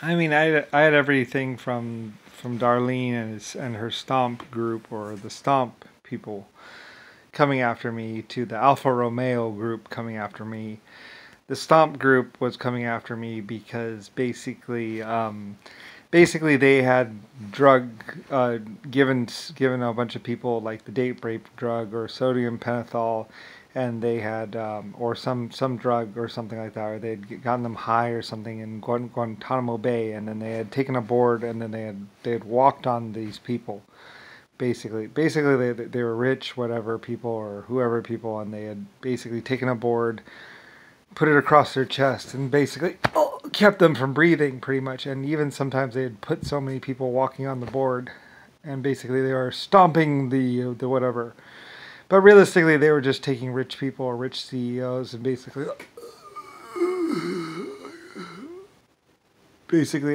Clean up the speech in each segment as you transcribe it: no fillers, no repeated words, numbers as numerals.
I mean, I had everything from Darlene and her stomp group, or the stomp people, coming after me, to the Alfa Romeo group coming after me. The stomp group was coming after me because basically they had drug given a bunch of people like the date rape drug or sodium pentothal, and they had or some drug or something like that, or they had gotten them high or something in Guantanamo Bay, and then they had taken a board, and then they had walked on these people. Basically they were rich, whatever people or whoever people, and they had basically taken a board, put it across their chest, and basically kept them from breathing, pretty much. And even sometimes they had put so many people walking on the board, and basically they were stomping the whatever. But realistically, they were just taking rich people or rich CEOs, and basically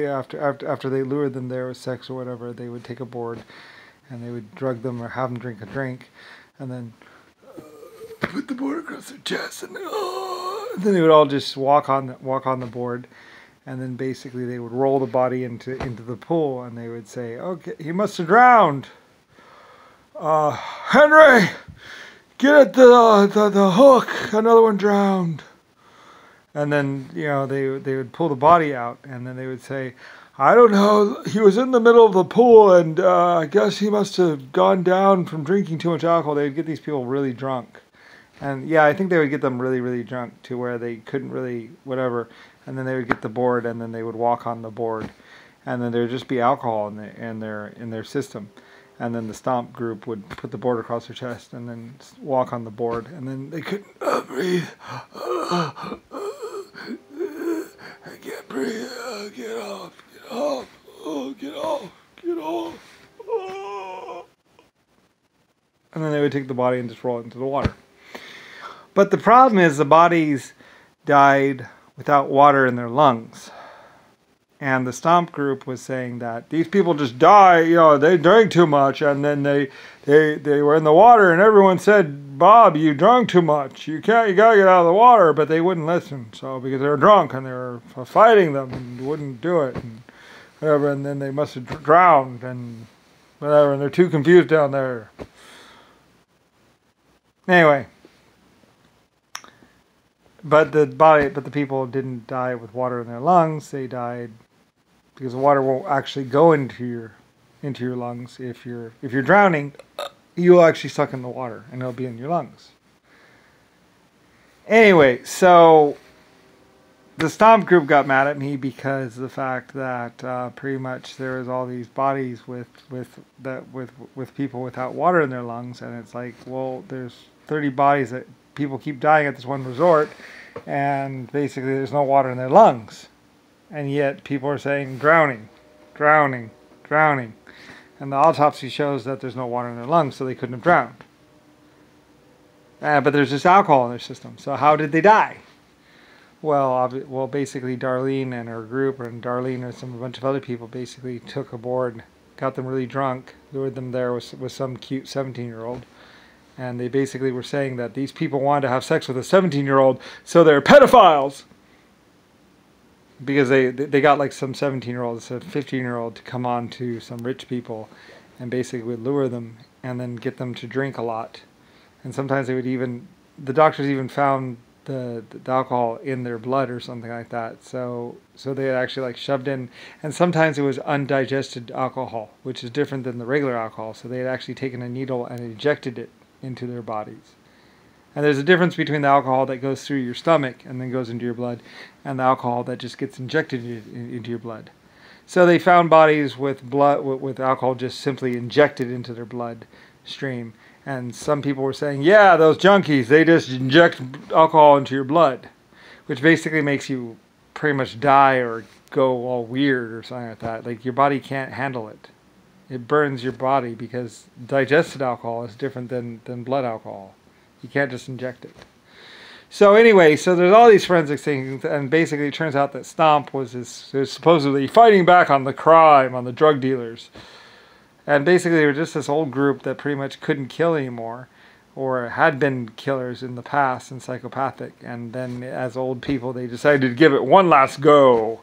after they lured them there with sex or whatever, they would take a board and they would drug them or have them drink a drink, and then put the board across their chest, and then they would all just walk on the board, and then basically they would roll the body into the pool, and they would say, "Okay, he must have drowned. Henry, get at the hook. Another one drowned." And then they would pull the body out, and then they would say, "I don't know. He was in the middle of the pool, and I guess he must have gone down from drinking too much alcohol." They would get these people really drunk. And yeah, I think they would get them really, really drunk to where they couldn't really whatever. And then they would get the board, and then they would walk on the board, and then there would just be alcohol in their system. And then the stomp group would put the board across their chest and then walk on the board, and then they couldn't breathe. I can't breathe. Get off. Get off. Oh, get off. Get off. Oh. And then they would take the body and just roll it into the water. But the problem is the bodies died without water in their lungs. And the stomp group was saying that these people just die, they drank too much, and then they were in the water, and everyone said, "Bob, you drank too much. You gotta get out of the water," but they wouldn't listen. So because they were drunk and they were fighting them and wouldn't do it and whatever, and then they must have drowned and whatever, and they're too confused down there. Anyway. But the people didn't die with water in their lungs. They died because the water won't actually go into your lungs. If you're drowning, you'll actually suck in the water, and it'll be in your lungs. Anyway, so the stomp group got mad at me because of the fact that pretty much there was all these bodies with people without water in their lungs, and it's like, well, there's 30 bodies that people keep dying at this one resort, and basically there's no water in their lungs, and yet people are saying drowning, drowning, drowning, and the autopsy shows that there's no water in their lungs, so they couldn't have drowned. But there's just alcohol in their system, so how did they die? Well, basically Darlene and her group, and Darlene and a bunch of other people basically took a board, got them really drunk, lured them there with some cute 17-year-old. And they basically were saying that these people wanted to have sex with a 17-year-old, so they're pedophiles. Because they got like some 17-year-old, a 15-year-old to come on to some rich people and basically would lure them and then get them to drink a lot. And sometimes the doctors even found the alcohol in their blood or something like that. So they had actually like shoved in, and sometimes it was undigested alcohol, which is different than the regular alcohol. So they had actually taken a needle and injected it into their bodies. And there's a difference between the alcohol that goes through your stomach and then goes into your blood, and the alcohol that just gets injected into your blood. So they found bodies with alcohol just simply injected into their blood stream. And some people were saying, yeah, those junkies, they just inject alcohol into your blood, which basically makes you pretty much die or go all weird or something like that. Like your body can't handle it. It burns your body because digested alcohol is different than blood alcohol. You can't just inject it. So anyway, so there's all these forensic things, and basically it turns out that Stomp was supposedly fighting back on the crime, on the drug dealers. And basically they were just this old group that pretty much couldn't kill anymore, or had been killers in the past and psychopathic. And then as old people, they decided to give it one last go.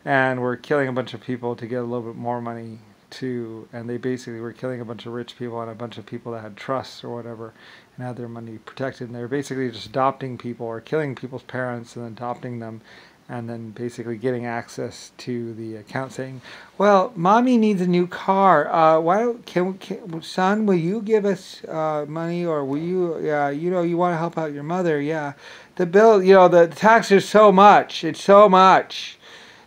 and were killing a bunch of people to get a little bit more money too. And they basically were killing a bunch of rich people and a bunch of people that had trusts or whatever and had their money protected. And they were basically just adopting people or killing people's parents and adopting them, and then basically getting access to the account, saying, "Well, mommy needs a new car. Why don't son? Will you give us money, or will you? Yeah, you want to help out your mother. Yeah, the bill. The tax is so much. It's so much.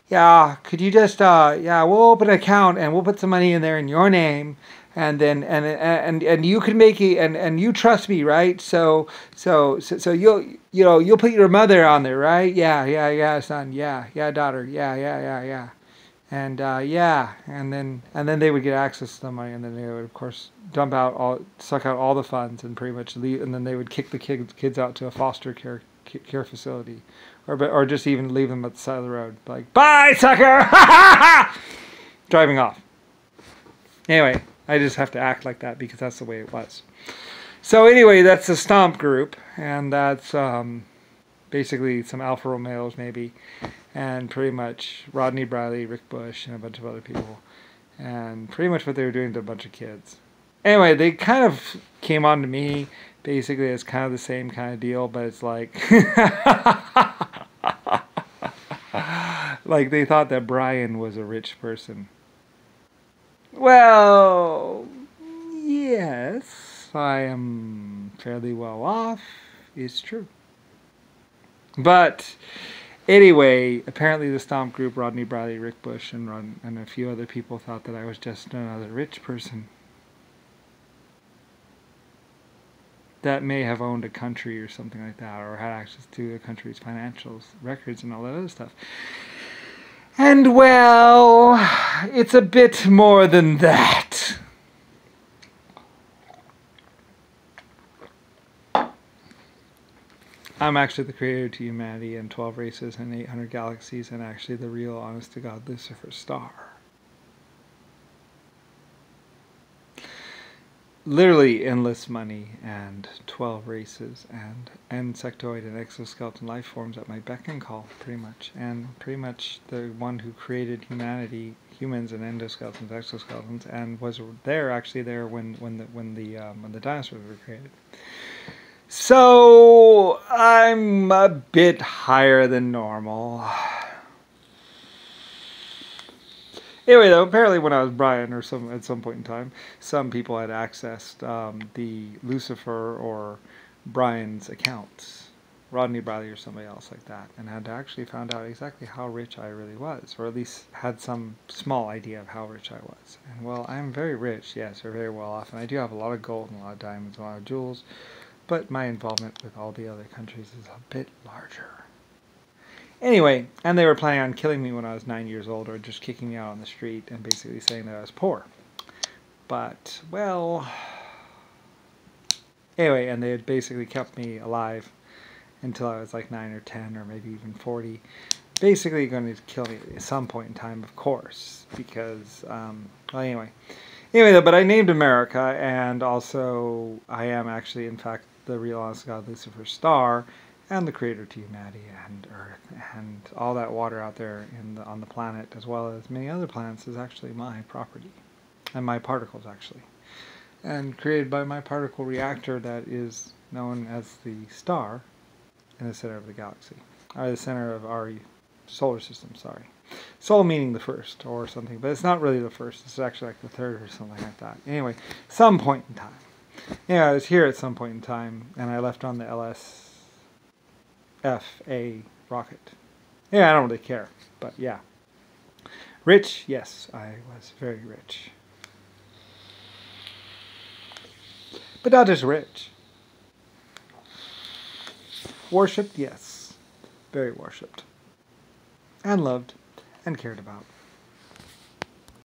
Yeah, could you just yeah, we'll open an account and we'll put some money in there in your name, and then and you can make it, and you trust me, right? So you'll put your mother on there, right? Yeah, son. Yeah, daughter. Yeah. And yeah, and then they would get access to the money, and then they would of course suck out all the funds, and pretty much leave, and then they would kick the kids out to a foster care facility, or just even leave them at the side of the road, like, "Bye, sucker!" Driving off. Anyway, I just have to act like that because that's the way it was. So anyway, that's the Stomp group, and that's basically some Alfa Romeos maybe, and pretty much Rodney Briley, Rick Bush, and a bunch of other people, and pretty much what they were doing to a bunch of kids. Anyway, they kind of came on to me basically as kind of the same kind of deal, but it's like like they thought that Brian was a rich person. Well, yes, I am fairly well off, it's true. But anyway, apparently the Stomp group, Rodney Briley, Rick Bush, and a few other people thought that I was just another rich person that may have owned a country or something like that, or had access to a country's financial records and all that other stuff. And well, it's a bit more than that. I'm actually the creator to humanity and 12 races and 800 galaxies, and actually the real, honest-to-God Lucifer star. Literally endless money and 12 races and insectoid and exoskeleton life forms at my beck and call, pretty much. And pretty much the one who created humanity, humans and endoskeletons, exoskeletons, and was actually there when the dinosaurs were created. So I'm a bit higher than normal. Anyway, though, apparently when I was Brian, at some point in time, some people had accessed the Lucifer or Brian's accounts, Rodney Briley or somebody else like that, and had actually found out exactly how rich I really was, or at least had some small idea of how rich I was. And well, I'm very rich, yes, or very well off, and I do have a lot of gold and a lot of diamonds and a lot of jewels, but my involvement with all the other countries is a bit larger. Anyway, and they were planning on killing me when I was 9 years old, or just kicking me out on the street and basically saying that I was poor. But, well, anyway, and they had basically kept me alive until I was like 9 or 10 or maybe even 40. Basically going to kill me at some point in time, of course, because, well, anyway, though, but I named America, and also I am actually, in fact, the real honest God Lucifer star, and the creator to humanity and Earth, and all that water out there on the planet, as well as many other planets, is actually my property, and my particles, actually, and created by my particle reactor that is known as the star in the center of the galaxy, or the center of our solar system, sorry. Sol meaning the first, or something, but it's not really the first, it's actually like the third or something like that. Anyway, some point in time. Yeah, I was here at some point in time, and I left on the LSFA rocket. Yeah, I don't really care, but yeah. Rich? Yes, I was very rich. But not just rich. Worshipped? Yes. Very worshipped. And loved. And cared about.